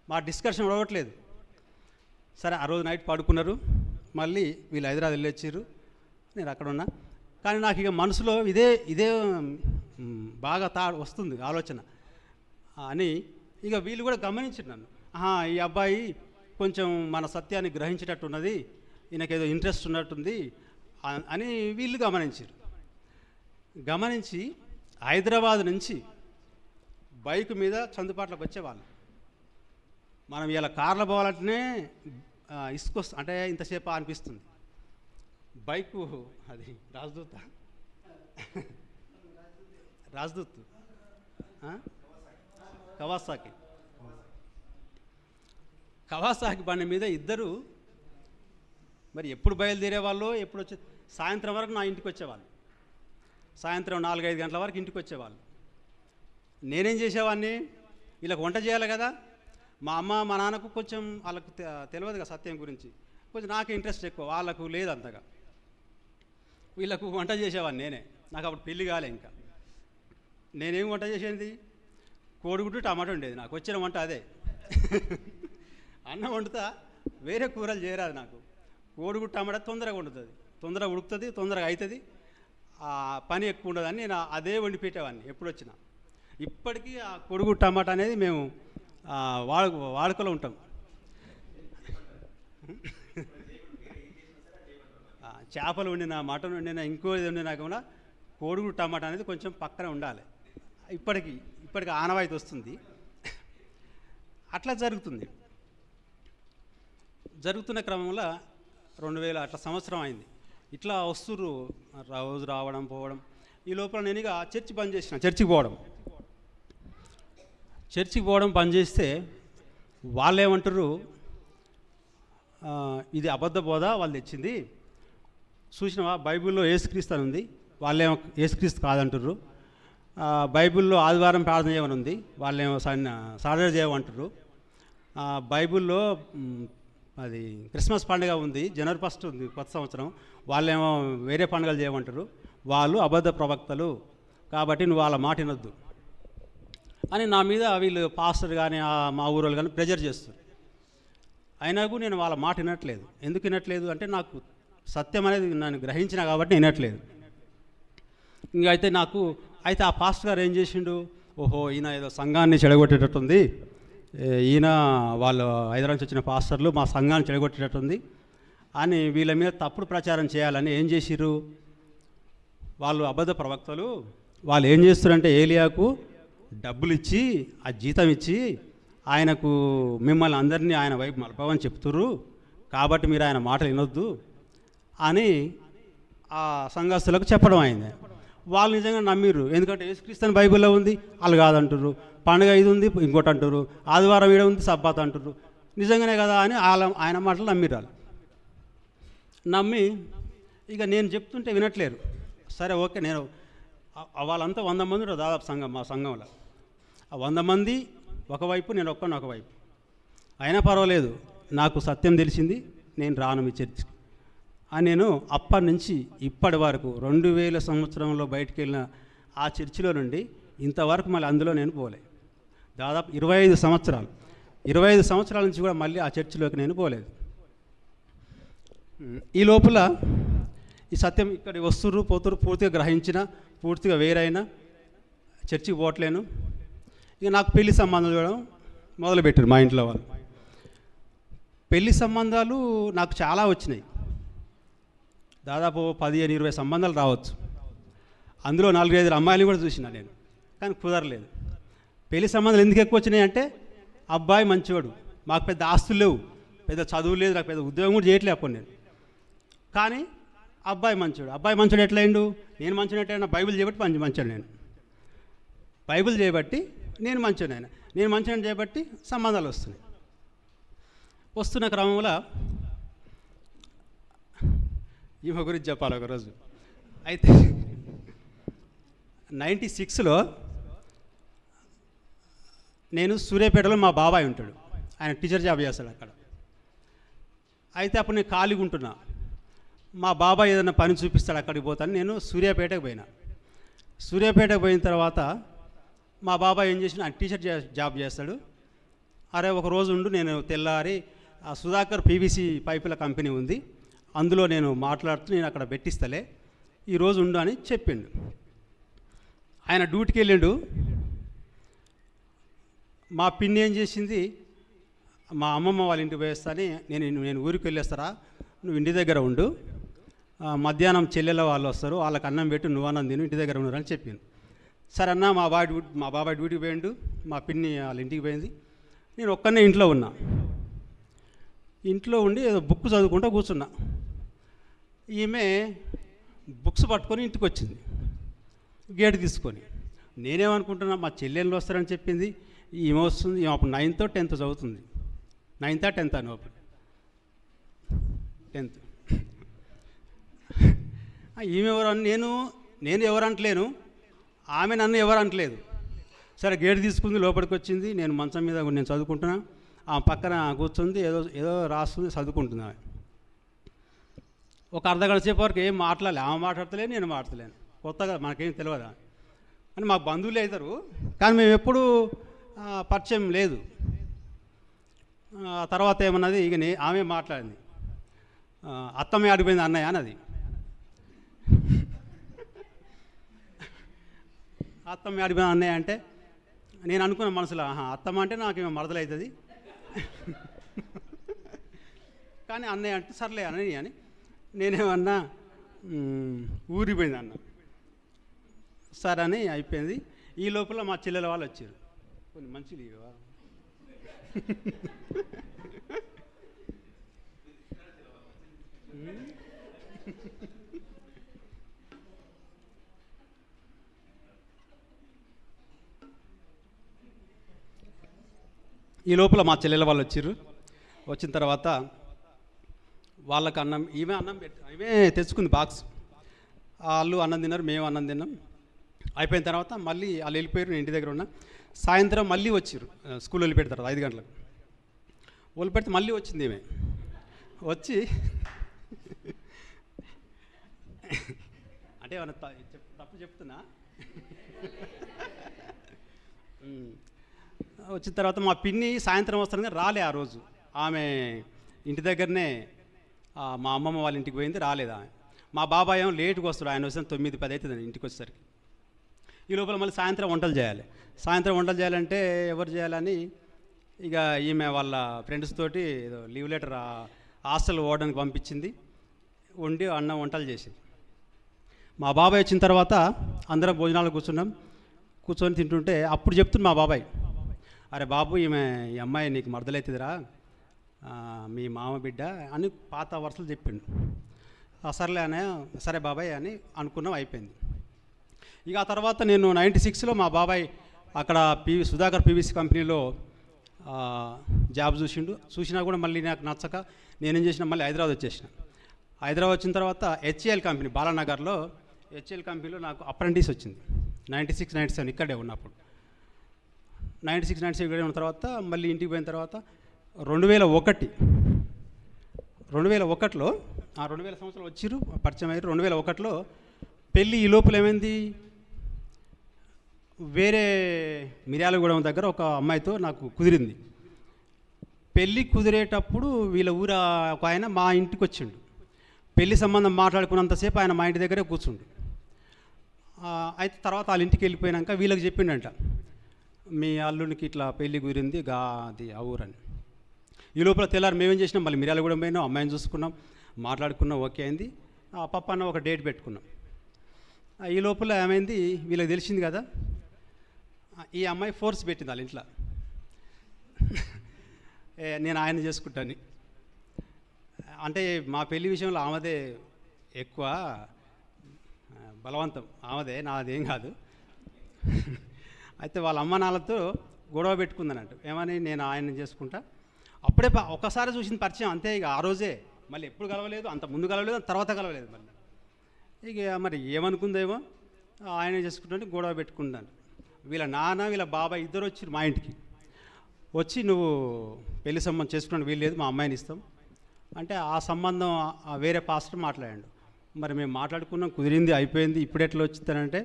మా డిస్కషన్ ఒడవట్లేదు. సరే ఆ రోజు నైట్ పడుకున్నారు. మళ్ళీ వీళ్ళు హైదరాబాద్ వెళ్ళొచ్చారు, నేను అక్కడ ఉన్నా. కానీ నాకు ఇక మనసులో ఇదే బాగా వస్తుంది ఆలోచన అని. ఇక వీళ్ళు కూడా గమనించారు నన్ను. ఈ అబ్బాయి కొంచెం మన సత్యాన్ని గ్రహించేటట్టున్నది, ఈయనకేదో ఇంట్రెస్ట్ ఉన్నట్టుంది అని వీళ్ళు గమనించారు. గమనించి హైదరాబాద్ నుంచి బైక్ మీద చందుపాట్లకు వచ్చేవాళ్ళు. మనం ఇలా కార్లో పోవాలంటేనే ఇసుకొస్తుంది, అంటే ఇంతసేపు అనిపిస్తుంది. బైకు అది రాజ్దూత్ కవాసాకి బండి మీద ఇద్దరు మరి ఎప్పుడు బయలుదేరే వాళ్ళు, ఎప్పుడు సాయంత్రం వరకు నా ఇంటికి వచ్చేవాళ్ళు. సాయంత్రం 4-5 గంటల వరకు ఇంటికి వచ్చేవాళ్ళు. నేనేం చేసేవాడిని, వీళ్ళకి వంట చేయాలి కదా. మా అమ్మ మా నాన్నకు కొంచెం వాళ్ళకు తెలియదు కదా సత్యం గురించి, కొంచెం నాకే ఇంట్రెస్ట్ ఎక్కువ, వాళ్ళకు లేదు అంతగా. వీళ్ళకు వంట చేసేవాడిని నేనే. నాకు అప్పుడు పెళ్ళి కాలే ఇంకా. నేనేం వంట చేసేది, కోడిగుడ్డు టమాటా ఉండేది, నాకు వచ్చిన వంట అదే. అన్నం వండుతా, వేరే కూరలు చేయరాదు నాకు. కోడిగుడ్డు టమాటా తొందరగా వండుతుంది, తొందరగా ఉడుకుతుంది, తొందరగా అవుతుంది, పని ఎక్కువ ఉండదని నేను అదే వండి పెట్టేవాడిని ఎప్పుడు వచ్చినా. ఇప్పటికీ ఆ కోడిగుడ్డు టమాటా అనేది మేము వాడుకలో ఉంటాం. చేపలు వండిన, మటన్ వండిన, ఇంకోది వండినా కూడా కోడిగుడ్డు టమాటా అనేది కొంచెం పక్కన ఉండాలి. ఇప్పటికి ఆనవాయితీ వస్తుంది. అట్లా జరుగుతున్న క్రమంలో 2000 అట్లా సంవత్సరం అయింది. ఇట్లా వస్తుర్రు రోజు రావడం పోవడం. ఈ లోపల నేను ఇక చర్చి బంద్ చేసిన. చర్చికి పోవడం బంద్ చేస్తే వాళ్ళు ఏమంటారు, ఇది అబద్ధ బోధ వాళ్ళు తెచ్చింది, చూసినవా బైబిల్లో యేసుక్రీస్తు అని ఉంది, వాళ్ళేమో యేసుక్రీస్తు కాదంటారు. బైబిల్లో ఆదివారం ప్రార్థన చేయమని ఉంది, వాళ్ళేమో సాటర్డే చేయమంటారు. బైబిల్లో అది క్రిస్మస్ పండుగ ఉంది, జనవరి 1 ఉంది కొత్త సంవత్సరం, వాళ్ళేమో వేరే పండుగలు చేయమంటారు. వాళ్ళు అబద్ధ ప్రవక్తలు కాబట్టి నువ్వు వాళ్ళ మాట వినొద్దు అని నా మీద వీళ్ళు పాస్టర్ కానీ మా ఊరోళ్ళు కానీ ప్రెజర్ చేస్తారు. అయినా కూడా నేను వాళ్ళ మాట వినట్లేదు. ఎందుకు వినట్లేదు అంటే నాకు సత్యం అనేది నన్ను గ్రహించిన కాబట్టి వినట్లేదు. ఇంకా అయితే ఆ పాస్టర్ గారు ఏం చేసిండు, ఓహో ఈయన ఏదో సంఘాన్ని చెడగొట్టేటట్టుంది, ఈయన వాళ్ళు హైదరాబాద్ నుంచి వచ్చిన పాస్టర్లు మా సంఘాన్ని చెడగొట్టేటట్టుంది అని వీళ్ళ మీద తప్పుడు ప్రచారం చేయాలని ఏం చేసిర్రు, వాళ్ళు అబద్ధ ప్రవక్తలు, వాళ్ళు ఏం చేస్తారంటే ఏలియాకు డబ్బులు ఇచ్చి, ఆ జీతం ఇచ్చి ఆయనకు మిమ్మల్ని అందరినీ ఆయన వైపు మలపవని చెప్తుర్రు, కాబట్టి మీరు ఆయన మాటలు వినొద్దు అని ఆ సంఘస్థులకు చెప్పడం అయింది. వాళ్ళు నిజంగా నమ్మిర్రు. ఎందుకంటే యేసుక్రీస్తు బైబిల్లో ఉంది, వాళ్ళు కాదంటారు. పండుగ ఇది ఉంది, ఇంకోటి అంటారు. ఆదివారం ఈడ ఉంది, సబ్బాత్ అంటారు. నిజంగానే కదా అని ఆయన మాటలు నమ్మిర్రు. నమ్మి ఇక నేను చెప్తుంటే వినట్లేరు. సరే ఓకే, నేను వాళ్ళంతా 100 మంది ఉంటారు దాదాపు మా సంఘంలో. ఆ 100 మంది ఒకవైపు, నేను ఒక్కని ఒకవైపు. అయినా పర్వాలేదు, నాకు సత్యం తెలిసింది, నేను రాను మీ చర్చికి అని నేను అప్పటి నుంచి ఇప్పటి వరకు 2000 సంవత్సరంలో బయటికి వెళ్ళిన ఆ చర్చిలో నుండి ఇంతవరకు మళ్ళీ అందులో నేను పోలే. దాదాపు 25 సంవత్సరాల నుంచి కూడా మళ్ళీ ఆ చర్చిలోకి నేను పోలేదు. ఈ లోపల ఈ సత్యం ఇక్కడికి వస్తుర్రు పోతురు, పూర్తిగా గ్రహించిన, పూర్తిగా వేరైనా చర్చికి పోవట్లేను. ఇక నాకు పెళ్లి సంబంధాలు చూడడం మొదలుపెట్టారు మా ఇంట్లో వాళ్ళు. పెళ్లి సంబంధాలు నాకు చాలా వచ్చినాయి, దాదాపు 15-20 సంబంధాలు రావచ్చు. అందులో 4-5 అమ్మాయిలు కూడా చూసిన నేను, కానీ కుదరలేదు. పెళ్లి సంబంధాలు ఎందుకు ఎక్కువ వచ్చినాయి అంటే, అబ్బాయి మంచివాడు, మాకు పెద్ద ఆస్తులు లేవు, పెద్ద చదువు లేదు, నాకు పెద్ద ఉద్యోగం కూడా చేయట్లే అప్పుడు నేను, కానీ అబ్బాయి మంచివాడు ఎట్లయిండు, నేను మంచినట్టయినా బైబిల్ చేయబట్టి మంచాడు, నేను బైబిల్ చేయబట్టి నేను మంచివాడినైనా, నేను మంచివాడిని చేయబట్టి సంబంధాలు వస్తున్నాయి. వస్తున్న క్రమంలో ఈమె గురించి చెప్పాలి ఒకరోజు. అయితే 96లో నేను సూర్యాపేటలో మా బాబాయ్ ఉంటాడు, ఆయన టీచర్ జాబ్ చేస్తాడు అక్కడ. అయితే అప్పుడు నేను ఖాళీగా ఉంటున్నా, మా బాబాయ్ ఏదైనా పని చూపిస్తాడు, అక్కడికి పోతాను. నేను సూర్యాపేటకు పోయిన తర్వాత మా బాబాయ్ ఏం చేసిన, ఆయన టీచర్ జాబ్ చేస్తాడు. అరే ఒక రోజు ఉండు, నేను తెల్లారి ఆ సుధాకర్ పీవీసీ పైపుల కంపెనీ ఉంది, అందులో నేను మాట్లాడుతూ నేను అక్కడ పెట్టిస్తలే, ఈరోజు ఉండు అని చెప్పిండు. ఆయన డ్యూటీకి వెళ్ళిండు. మా పిన్ని ఏం చేసింది, మా అమ్మమ్మ వాళ్ళ ఇంటికి పోయేస్తాని, నేను ఊరికి వెళ్ళేస్తారా, నువ్వు ఇంటి దగ్గర ఉండు, మధ్యాహ్నం చెల్లెల వాళ్ళు వస్తారు, వాళ్ళకి అన్నం పెట్టి నువ్వు అన్నం తిను, ఇంటి దగ్గర ఉండరు అని చెప్పింది. సరే అన్న, మా బాబాయ్ డ్యూటీకి పోయిండు, మా పిన్ని వాళ్ళ ఇంటికి పోయింది, నేను ఒక్కనే ఇంట్లో ఉన్నా. ఇంట్లో ఉండి ఏదో బుక్ చదువుకుంటూ కూర్చున్నా. ఈమె బుక్స్ పట్టుకొని ఇంటికి వచ్చింది, గేట్ తీసుకొని. నేనేమనుకుంటున్నా, మా చెల్లెళ్ళు వస్తారని చెప్పింది, ఈమె వస్తుంది, ఈమె అప్పుడు 9th or 10th చదువుతుంది, 9th or 10th అని, అప్పుడు 10th. ఈమె ఎవరని నేను ఎవరంటలేను, ఆమె నన్ను ఎవరంటలేదు. సరే గేట్ తీసుకుంది, లోపలికి వచ్చింది, నేను మంచం మీద నేను చదువుకుంటున్నా, ఆ పక్కన కూర్చుంది, ఏదో రాస్తుంది, చదువుకుంటుంది ఆమె. ఒక అర్ధగంట సేపు వరకు ఏం మాట్లాడలే, ఆమె మాట్లాడతలేదు, నేను మాట్లాడలేను. కొత్తగా మనకేం తెలియదా అని మాకు బంధువులే అవుతారు, కానీ మేము ఎప్పుడూ పరిచయం లేదు. తర్వాత ఏమన్నది, ఇక ఆమె మాట్లాడింది, అత్తమ్మ ఆడిపోయింది అన్నయ్య అన్నది. అత్తమ్మ ఆడిపోయింది అన్నయ్య అంటే నేను అనుకున్న మనసులో, అత్తమ్మ అంటే నాకేమో మరదలవుతుంది, కానీ అన్నయ్య అంటే సర్లే అని నేనేమన్నా ఊరిపోయింది అన్న. సరే అని అయిపోయింది. ఈ లోపల మా చెల్లెల వాళ్ళు వచ్చారు. కొన్ని మంచి లేవా ఈ లోపల మా చెల్లెల వాళ్ళు వచ్చారు. వచ్చిన తర్వాత వాళ్ళకి అన్నం, ఈమె తెచ్చుకుంది బాక్స్. వాళ్ళు అన్నం తిన్నారు, మేము అన్నం తిన్నాం. అయిపోయిన తర్వాత మళ్ళీ వాళ్ళు వెళ్ళిపోయారు, నేను ఇంటి దగ్గర ఉన్నా. సాయంత్రం మళ్ళీ వచ్చారు, స్కూల్ వదిలిపెడతారు 5 గంటలకు. వదిలిపెడితే మళ్ళీ వచ్చింది ఈమె. వచ్చి అంటే ఏమన్నా తప్పు చెప్తున్నా. వచ్చిన తర్వాత మా పిన్ని సాయంత్రం వస్తుంది కానీ రాలే ఆ రోజు. ఆమె ఇంటి దగ్గరనే మా అమ్మమ్మ వాళ్ళ ఇంటికి పోయింది, రాలేదు ఆమె. మా బాబాయ్ ఏమో లేటుగా వస్తాడు, ఆయన వచ్చిన 9-10 అవుతుంది ఇంటికి వచ్చేసరికి. ఈ లోపల మళ్ళీ సాయంత్రం వంటలు చేయాలి. సాయంత్రం వంటలు చేయాలంటే ఎవరు చేయాలని ఇక ఈమె వాళ్ళ ఫ్రెండ్స్ తోటి ఏదో లీవ్ లెటర్ హాస్టల్ ఓడడానికి పంపించింది. వండి అన్నం వంటలు చేసి మా బాబాయ్ వచ్చిన తర్వాత అందరం భోజనాలు కూర్చొని తింటుంటే అప్పుడు చెప్తుంది మా బాబాయ్, అరే బాబు ఈ అమ్మాయి నీకు మరదలవుతుందిరా, మీ మామ బిడ్డ అని పాత వరుసలు చెప్పిండు. సర్లే అనే సరే బాబాయ్ అని అనుకున్నాం, అయిపోయింది. ఇక ఆ తర్వాత నేను 96లో మా బాబాయ్ అక్కడ సుధాకర్ పీవీసీ కంపెనీలో జాబ్ చూసినా కూడా మళ్ళీ నాకు నచ్చక నేనేం చేసిన, మళ్ళీ హైదరాబాద్ వచ్చేసిన. హైదరాబాద్ వచ్చిన తర్వాత హెచ్ఏఎల్ కంపెనీ బాలానగర్లో హెచ్ఏఎల్ కంపెనీలో నాకు అప్రెంటిస్ వచ్చింది. 96, 97 ఇక్కడే ఉన్నప్పుడు. 96, 97 ఇక్కడే ఉన్న తర్వాత మళ్ళీ ఇంటికి పోయిన తర్వాత 2001లో 2000 సంవత్సరాలు వచ్చిర్రు, పరిచయం అయ్యారు. 2001లో పెళ్ళి. ఈ లోపల ఏమైంది, వేరే మిర్యాలగూడెం దగ్గర ఒక అమ్మాయితో నాకు కుదిరింది. పెళ్ళి కుదిరేటప్పుడు వీళ్ళ ఊర ఒక ఆయన మా ఇంటికి వచ్చిండు. పెళ్లి సంబంధం మాట్లాడుకున్నంతసేపు ఆయన మా ఇంటి దగ్గరే కూర్చుండు. అయితే తర్వాత వాళ్ళ ఇంటికి వెళ్ళిపోయాక వీళ్ళకి చెప్పిండంట, మీ అల్లునికి ఇట్లా పెళ్ళి కుదిరింది అది ఆ ఊరని. ఈ లోపల తెల్లారు మేమేం చేసినాం, మళ్ళీ మిర్యాలగూడెం పోయినాం, అమ్మాయిని చూసుకున్నాం, మాట్లాడుకున్నాం, ఓకే అయింది. పప్పన్న ఒక డేట్ పెట్టుకున్నాం. ఈ లోపల ఏమైంది, వీళ్ళకి తెలిసింది కదా, ఈ అమ్మాయి ఫోర్స్ పెట్టింది వాళ్ళ ఇంట్లో, నేను ఆయన చేసుకుంటాను. అంటే మా పెళ్లి విషయంలో ఆమెదే ఎక్కువ బలవంతం, ఆమెదే, నాదేం కాదు. అయితే వాళ్ళ అమ్మ నాన్నలతో గొడవ పెట్టుకుందనంట, ఏమని నేను ఆయన్ని చేసుకుంటా. అప్పుడే ఒక్కసారి చూసిన పరిచయం అంతే, ఇక ఆ రోజే, మళ్ళీ ఎప్పుడు కలవలేదు, అంత ముందు కలవలేదు, తర్వాత కలవలేదు. మళ్ళీ ఇక మరి ఏమనుకుందేమో, ఆయన చేసుకుంటే గొడవ పెట్టుకుంటాను. వీళ్ళ నాన్న వీళ్ళ బాబాయ్ ఇద్దరు వచ్చి మా ఇంటికి వచ్చి, నువ్వు పెళ్లి సంబంధం చేసుకున్నాను, వీల్లేదు, మా అమ్మాయిని ఇస్తాం అంటే, ఆ సంబంధం వేరే పాస్టర్ మాట్లాడాడు. మరి మేము మాట్లాడుకున్నాం, కుదిరింది, అయిపోయింది, ఇప్పుడు ఎట్లా వచ్చిందనంటే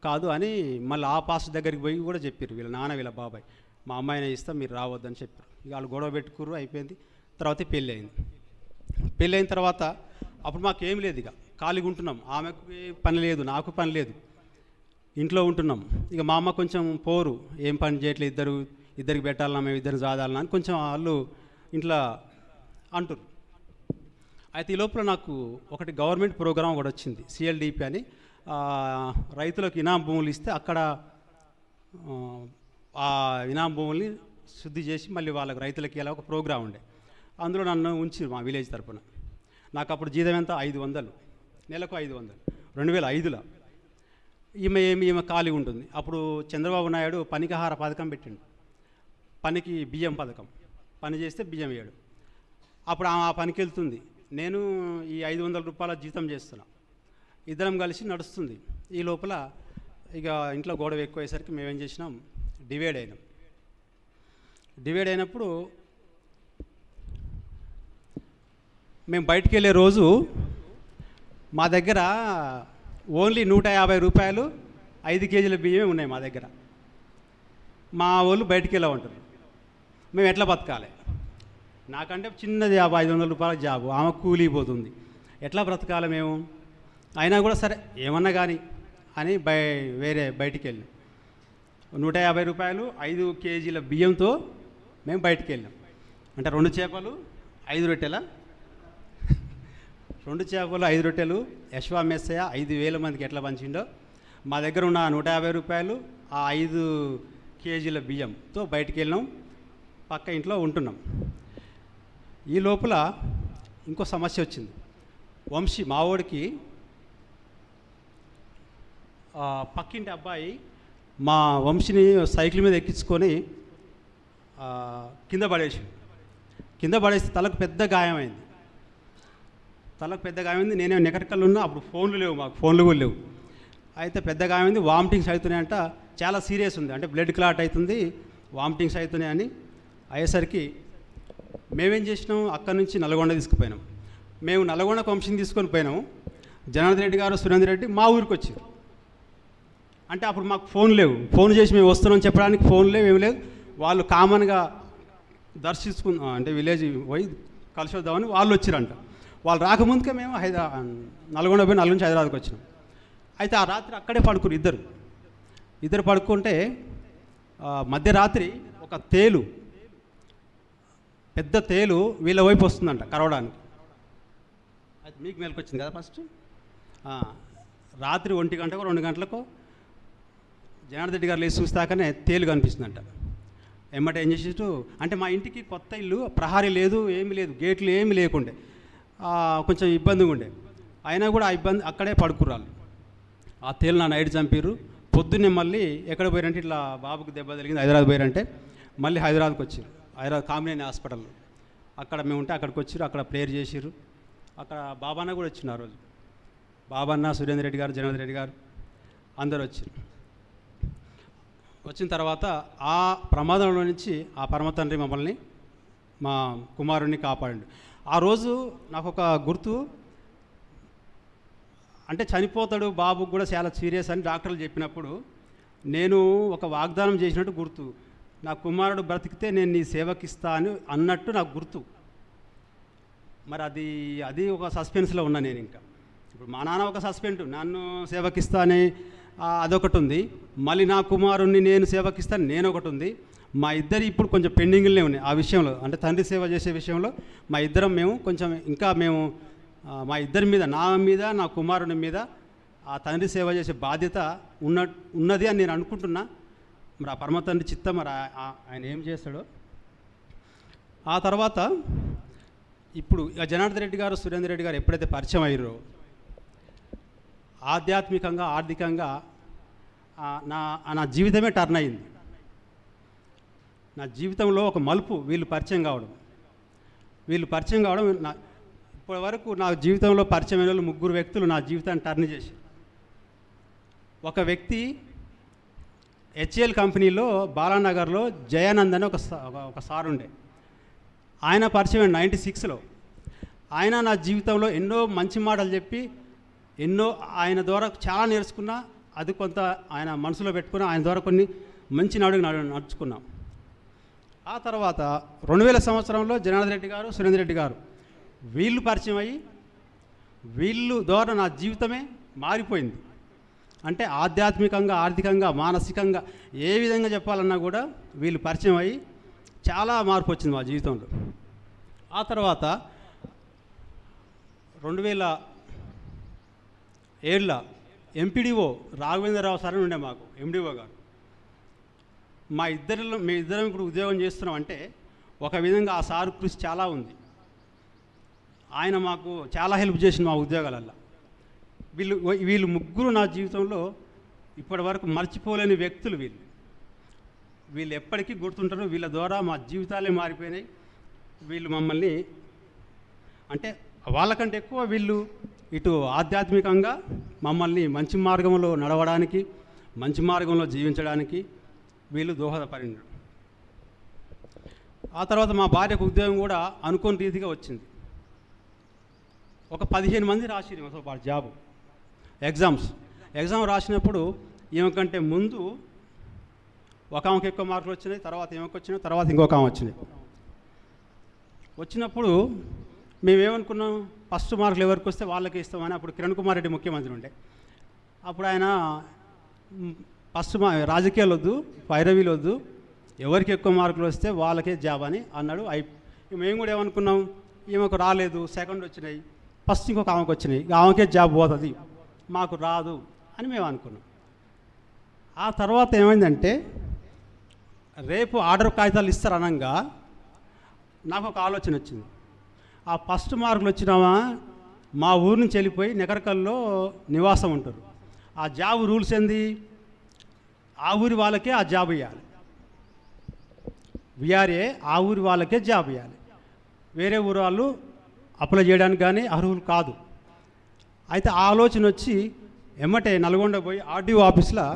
కాదు అని మళ్ళీ ఆ పాస్టర్ దగ్గరికి పోయి కూడా చెప్పారు వీళ్ళ నాన్న వీళ్ళ బాబాయ్, మా అమ్మాయిని ఇస్తాం, మీరు రావద్దని చెప్పారు. ఇక వాళ్ళు గొడవ పెట్టుకుర్రు, అయిపోయింది. తర్వాత పెళ్ళి అయింది. పెళ్ళి అయిన తర్వాత అప్పుడు మాకు ఏం లేదు, ఇక ఖాళీగా ఉంటున్నాం, ఆమెకు పని లేదు, నాకు పని లేదు, ఇంట్లో ఉంటున్నాం. ఇక మా అమ్మ కొంచెం పోరు, ఏం పని చేయట్లేదు, ఇద్దరికి పెట్టాలన్నా, మేము ఇద్దరు చాదాలన్నా అని కొంచెం వాళ్ళు ఇంట్లో అంటారు. అయితే ఈ లోపల నాకు ఒకటి గవర్నమెంట్ ప్రోగ్రాం ఒకటి వచ్చింది, CLDP అని, రైతులకు ఇనాం భూములు ఇస్తే అక్కడ ఆ ఇనాం భూముల్ని శుద్ధి చేసి మళ్ళీ వాళ్ళకి రైతులకి ఇలా ఒక ప్రోగ్రాం ఉండే, అందులో నన్ను ఉంచి మా విలేజ్ తరపున. నాకు అప్పుడు జీతం ఎంత, 500, నెలకు 500, 2005లో. ఈమె ఖాళీ ఉంటుంది. అప్పుడు చంద్రబాబు నాయుడు పనికాహార పథకం పెట్టిండు, పనికి బియ్యం పథకం, పని చేస్తే బియ్యం ఇయ్యాడు. అప్పుడు ఆ పనికి వెళ్తుంది, నేను ఈ 500 రూపాయల జీతం చేస్తున్నా, ఇద్దరం కలిసి నడుస్తుంది. ఈ లోపల ఇక ఇంట్లో గొడవ ఎక్కువయ్యేసరికి మేమేం చేసినాం, డివైడ్ అయినప్పుడు మేము బయటికి వెళ్ళే రోజు మా దగ్గర ఓన్లీ 150 రూపాయలు 5 కేజీల బియ్యమే ఉన్నాయి మా దగ్గర. మా వాళ్ళు బయటికి వెళ్ళా ఉంటారు. మేము ఎట్లా బతకాలి? నాకంటే చిన్నది జాబ్, 500 రూపాయల జాబు, ఆమె కూలిపోతుంది. ఎట్లా బ్రతకాలి మేము? అయినా కూడా సరే ఏమన్నా కానీ అని వేరే బయటికి వెళ్ళాం. 150 రూపాయలు 5 కేజీల బియ్యంతో మేము బయటికి వెళ్ళాం. అంటే 2 చేపలు 5 రొట్టెల 2 చేపలు 5 రొట్టెలు యశ్వా మెస్సయ్య 5,000 మందికి ఎట్లా పంచిండో మా దగ్గర ఉన్న 150 రూపాయలు ఆ 5 కేజీల బియ్యంతో బయటికి వెళ్ళినాం. పక్క ఇంట్లో ఉంటున్నాం. ఈ లోపల ఇంకో సమస్య వచ్చింది. వంశీ మావోడికి పక్కింటి అబ్బాయి మా వంశీని సైకిల్ మీద ఎక్కించుకొని కింద పడేసి తలకు పెద్ద గాయమైంది. నేనే నెకటికల్ ఉన్నా. అప్పుడు ఫోన్లు లేవు, మాకు ఫోన్లు కూడా లేవు. అయితే పెద్ద గాయమైంది, వామిటింగ్స్ అవుతున్నాయంట. చాలా సీరియస్ ఉంది, అంటే బ్లడ్ క్లాట్ అవుతుంది, వామిటింగ్స్ అవుతున్నాయని అయ్యేసరికి మేమేం చేసినాం, అక్కడి నుంచి నల్గొండ తీసుకుపోయినాం. మేము నల్గొండ వంశీని తీసుకొని పోయినాము. జనార్దన్ రెడ్డి గారు, సురేందర్ రెడ్డి మా ఊరికి వచ్చారు. అంటే అప్పుడు మాకు ఫోన్ లేవు. ఫోన్ చేసి మేము వస్తున్నాం చెప్పడానికి ఫోన్ లేవు, ఏమి లేదు. వాళ్ళు కామన్గా అంటే విలేజ్ పోయి కలిసి వద్దామని వాళ్ళు వచ్చిరంట. వాళ్ళు రాకముందుకే మేము నల్గొండ పోయి నల్గొండ నుంచి హైదరాబాద్కి వచ్చినాం. అయితే ఆ రాత్రి అక్కడే పడుకుని ఇద్దరు పడుకుంటే మధ్యరాత్రి ఒక పెద్ద తేలు వీళ్ళ వైపు వస్తుందంట కరవడానికి. అయితే మీకు మేలుకొచ్చింది కదా ఫస్ట్. రాత్రి 1 గంటకో 2 గంటలకో జనార్దన్ రెడ్డి గారు లేచి చూస్తాకనే తేలు కనిపిస్తుందంట. ఎమ్మటే ఏం చేసేట్టు, అంటే మా ఇంటికి కొత్త ఇల్లు, ప్రహారీ లేదు, ఏమీ లేదు, గేట్లు ఏమీ లేకుండే, కొంచెం ఇబ్బందిగా ఉండే. అయినా కూడా ఆ ఇబ్బంది అక్కడే పడుకుర్రాళ్ళు. ఆ తేలు నా నైట్ చంపారు. పొద్దున్నే మళ్ళీ ఎక్కడ పోయారంటే ఇట్లా బాబుకి దెబ్బ తగిలింది, హైదరాబాద్ పోయారంటే మళ్ళీ హైదరాబాద్కి వచ్చారు. హైదరాబాద్ కామినేని హాస్పిటల్లో అక్కడ మేము ఉంటే అక్కడికి వచ్చారు. అక్కడ ప్రేయర్ చేసారు. అక్కడ బాబాన్న కూడా వచ్చిన ఆ రోజు. బాబాన్న, సురేందర్ రెడ్డి గారు, జనార్దన్ రెడ్డి గారు అందరూ వచ్చారు. వచ్చిన తర్వాత ఆ ప్రమాదంలో నుంచి ఆ పరమ తండ్రి మమ్మల్ని, మా కుమారుడిని కాపాడండి. ఆ రోజు నాకు ఒక గుర్తు, అంటే చనిపోతాడు బాబుకు కూడా చాలా సీరియస్ అని డాక్టర్లు చెప్పినప్పుడు నేను ఒక వాగ్దానం చేసినట్టు గుర్తు. నా కుమారుడు బ్రతికితే నేను నీ సేవకిస్తా అని అన్నట్టు నాకు గుర్తు. మరి అది ఒక సస్పెన్స్లో ఉన్నా నేను. ఇంకా ఇప్పుడు మా నాన్న ఒక సస్పెండ్, నన్ను సేవకిస్తా అని అదొకటి ఉంది. మళ్ళీ నా కుమారుణ్ణి నేను సేవకిస్తాను నేను ఒకటి ఉంది. మా ఇద్దరు ఇప్పుడు కొంచెం పెండింగ్లే ఉన్నాయి ఆ విషయంలో. అంటే తండ్రి సేవ చేసే విషయంలో మా ఇద్దరం మేము కొంచెం ఇంకా మా ఇద్దరి మీద, నా మీద, నా కుమారుని మీద ఆ తండ్రి సేవ చేసే బాధ్యత ఉన్నది అని నేను అనుకుంటున్నా. మరి ఆ పరమ తండ్రి చిత్తం, మరి ఆయన ఏం చేస్తాడో. ఆ తర్వాత ఇప్పుడు జనార్దన్ రెడ్డి గారు, సురేందర్ రెడ్డి గారు ఎప్పుడైతే పరిచయం అయ్యారో ఆధ్యాత్మికంగా, ఆర్థికంగా నా జీవితమే టర్న్ అయింది. నా జీవితంలో ఒక మలుపు వీళ్ళు పరిచయం కావడం. ఇప్పటి వరకు నా జీవితంలో పరిచయం అయిన 3 వ్యక్తులు నా జీవితాన్ని టర్న్ చేసి. ఒక వ్యక్తి హెచ్ఏఎల్ కంపెనీలో బాలానగర్లో జయానంద్ అని ఒక సార్ ఉండే. ఆయన పరిచయం 96లో. ఆయన నా జీవితంలో ఎన్నో మంచి మాటలు చెప్పి ఆయన ద్వారా చాలా నేర్చుకున్నా. అది కొంత ఆయన మనసులో పెట్టుకున్నా. ఆయన ద్వారా కొన్ని మంచి నడుచుకున్నాం. ఆ తర్వాత 2000 సంవత్సరంలో జనార్దన్ రెడ్డి గారు, సురేందర్ రెడ్డి గారు వీళ్ళు పరిచయం అయ్యి వీళ్ళు ద్వారా నా జీవితమే మారిపోయింది. అంటే ఆధ్యాత్మికంగా, ఆర్థికంగా, మానసికంగా ఏ విధంగా చెప్పాలన్నా కూడా వీళ్ళు పరిచయం అయ్యి చాలా మార్పు వచ్చింది మా జీవితంలో. ఆ తర్వాత 2007లో ఎంపీడీఓ రాఘవేంద్రరావు సార్ ఉండే మాకు ఎండిఓ గారు. మేము ఇద్దరం ఇప్పుడు ఉద్యోగం చేస్తున్నాం. అంటే ఒక విధంగా ఆ సార్ కృషి చాలా ఉంది. ఆయన మాకు చాలా హెల్ప్ చేసింది మా ఉద్యోగాలల్లో. వీళ్ళు 3 నా జీవితంలో ఇప్పటి వరకు మర్చిపోలేని వ్యక్తులు. వీళ్ళు ఎప్పటికీ గుర్తుంటారు. వీళ్ళ ద్వారా మా జీవితాలే మారిపోయినాయి. వీళ్ళు మమ్మల్ని, అంటే వాళ్ళకంటే ఎక్కువ వీళ్ళు ఇటు ఆధ్యాత్మికంగా మమ్మల్ని మంచి మార్గంలో నడవడానికి, మంచి మార్గంలో జీవించడానికి వీళ్ళు దోహదపడినారు. ఆ తర్వాత మా భార్యకు ఉద్యోగం కూడా అనుకోని రీతిగా వచ్చింది. ఒక 15 మంది రాసిరు మాతో పాటు జాబు. ఎగ్జామ్ రాసినప్పుడు ఈమెకంటే ముందు ఒక ఆమెకు ఎక్కువ మార్కులు వచ్చినాయి, తర్వాత ఈమెకు వచ్చినాయి, తర్వాత ఇంకొక ఆమె వచ్చినప్పుడు మేమేమనుకున్నాం, ఫస్ట్ మార్కులు ఎవరికి వస్తే వాళ్ళకి ఇస్తామని. అప్పుడు కిరణ్ కుమార్ రెడ్డి ముఖ్యమంత్రి ఉండే. అప్పుడు ఆయన ఫస్ట్ రాజకీయాలు వద్దు, పైరవీలు వద్దు, ఎవరికి ఎక్కువ మార్కులు వస్తే వాళ్ళకే జాబ్ అని అన్నాడు. మేము కూడా ఏమనుకున్నాం, ఈమెకు రాలేదు, సెకండ్ వచ్చినాయి, ఫస్ట్ ఇంకొక ఆమెకు వచ్చినాయి, ఆమెకే జాబ్ పోతుంది, మాకు రాదు అని మేము అనుకున్నాం. ఆ తర్వాత ఏమైందంటే రేపు ఆర్డర్ కాగితాలు ఇస్తారు అనగా నాకు ఒక ఆలోచన వచ్చింది. ఆ ఫస్ట్ మార్కులు వచ్చినామా మా ఊరు నుంచి వెళ్ళిపోయి నెకరకల్లో నివాసం ఉంటారు. ఆ జాబ్ రూల్స్ ఏంది, ఆ ఊరి వాళ్ళకే ఆ జాబ్ ఇవ్వాలి, విఆర్ఏ ఆ ఊరి వాళ్ళకే జాబ్ ఇవ్వాలి, వేరే ఊరు వాళ్ళు అప్లై చేయడానికి కానీ అర్హులు కాదు. అయితే ఆ ఆలోచన వచ్చి ఎమ్మటే నల్గొండ పోయి ఆర్డీఓ ఆఫీస్లో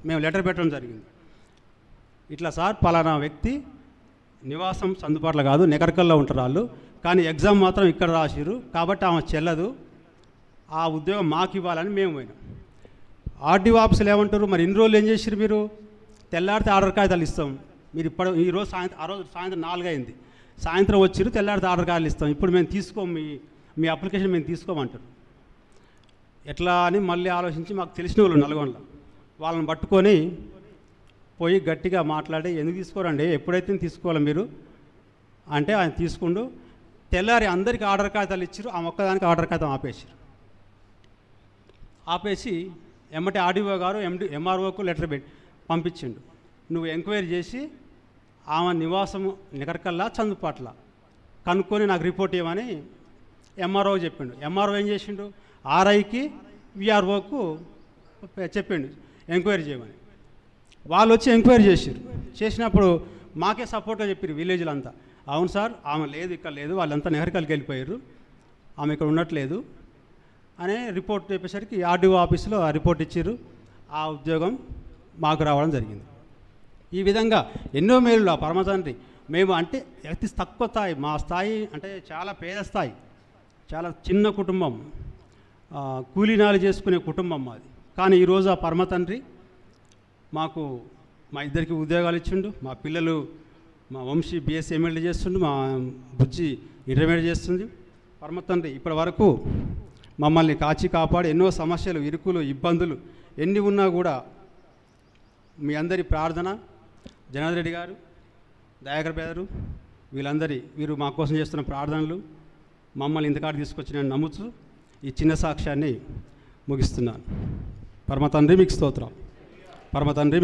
మేము లెటర్ పెట్టడం జరిగింది. ఇట్లా సార్ పలానా వ్యక్తి నివాసం సందుబాటులో కాదు, నెకరకల్లో ఉంటారు వాళ్ళు, కానీ ఎగ్జామ్ మాత్రం ఇక్కడ రాసిరు కాబట్టి ఆమె చెల్లదు, ఆ ఉద్యోగం మాకు ఇవ్వాలని మేము పోయినాం. ఆర్డీఓ ఆఫీసులు ఏమంటారు, మరి ఇన్ని రోజులు ఏం చేసిరు మీరు, తెల్లారితే ఆర్డర్ కాగితాలు ఇస్తాం, మీరు ఈరోజు సాయంత్రం, ఆ రోజు సాయంత్రం 4 అయింది, సాయంత్రం వచ్చిరు, తెల్లారితే ఆర్డర్ కాగితాలు ఇస్తాం, ఇప్పుడు మేము తీసుకోం, మీ అప్లికేషన్ మేము తీసుకోమంటారు. ఎట్లా అని మళ్ళీ ఆలోచించి మాకు తెలిసిన వాళ్ళు నల్గొండలో వాళ్ళని పట్టుకొని పోయి గట్టిగా మాట్లాడి, ఎందుకు తీసుకోరండి, ఎప్పుడైతే తీసుకోవాలి మీరు అంటే ఆయన తీసుకుంటూ తెల్లారి అందరికీ ఆర్డర్ కాగితాలు ఇచ్చారు, ఆ ఒక్కదానికి ఆర్డర్ కాగితం ఆపేసి ఎమ్మటి ఆర్డీఓ గారు ఎంఆర్ఓకు లెటర్ పంపించిండు, నువ్వు ఎంక్వైరీ చేసి ఆమె నివాసము నికరకల్లా చందుపాట్ల కనుక్కొని నాకు రిపోర్ట్ ఇవ్వమని ఎంఆర్ఓ చెప్పిండు. ఎంఆర్ఓ ఏం చేసిండు, ఆర్ఐకి విఆర్ఓకు చెప్పిండు ఎంక్వైరీ చేయమని. వాళ్ళు వచ్చి ఎంక్వైరీ చేసినప్పుడు మాకే సపోర్ట్గా చెప్పారు విలేజ్లో అంతా, అవును సార్ ఆమె లేదు, ఇక్కడ లేదు, వాళ్ళంతా నెహర్కల్కి వెళ్ళిపోయారు, ఆమె ఇక్కడ ఉండట్లేదు అనే రిపోర్ట్ చెప్పేసరికి ఆర్డీఓ ఆఫీస్లో ఆ రిపోర్ట్ ఇచ్చారు, ఆ ఉద్యోగం మాకు రావడం జరిగింది. ఈ విధంగా ఎన్నో మేలు ఆ పరమతండ్రి. మేము అంటే అతి తక్కువ స్థాయి, మా స్థాయి అంటే చాలా పేద స్థాయి, చాలా చిన్న కుటుంబం, కూలీనాలు చేసుకునే కుటుంబం మాది. కానీ ఈరోజు ఆ పరమతండ్రి మాకు మా ఇద్దరికి ఉద్యోగాలు ఇచ్చిండు, మా పిల్లలు, మా వంశీ బీఎస్సీ ఎంఎల్డీ చేస్తుండు, మా బుజ్జి ఇంటర్మీడియట్ చేస్తుంది. పరమతండ్రి ఇప్పటి వరకు మమ్మల్ని కాపాడి ఎన్నో సమస్యలు, ఇరుకులు, ఇబ్బందులు ఎన్ని ఉన్నా కూడా మీ అందరి ప్రార్థన, జనార్దన్ రెడ్డి గారు, దయాకర్ గారు, వీరు మా కోసం చేస్తున్న ప్రార్థనలు మమ్మల్ని ఇంతకాడ తీసుకొచ్చిన నమ్ముతూ ఈ చిన్న సాక్ష్యాన్ని ముగిస్తున్నాను. పరమతండ్రి మీకు స్తోత్రం. పరమతండ్రి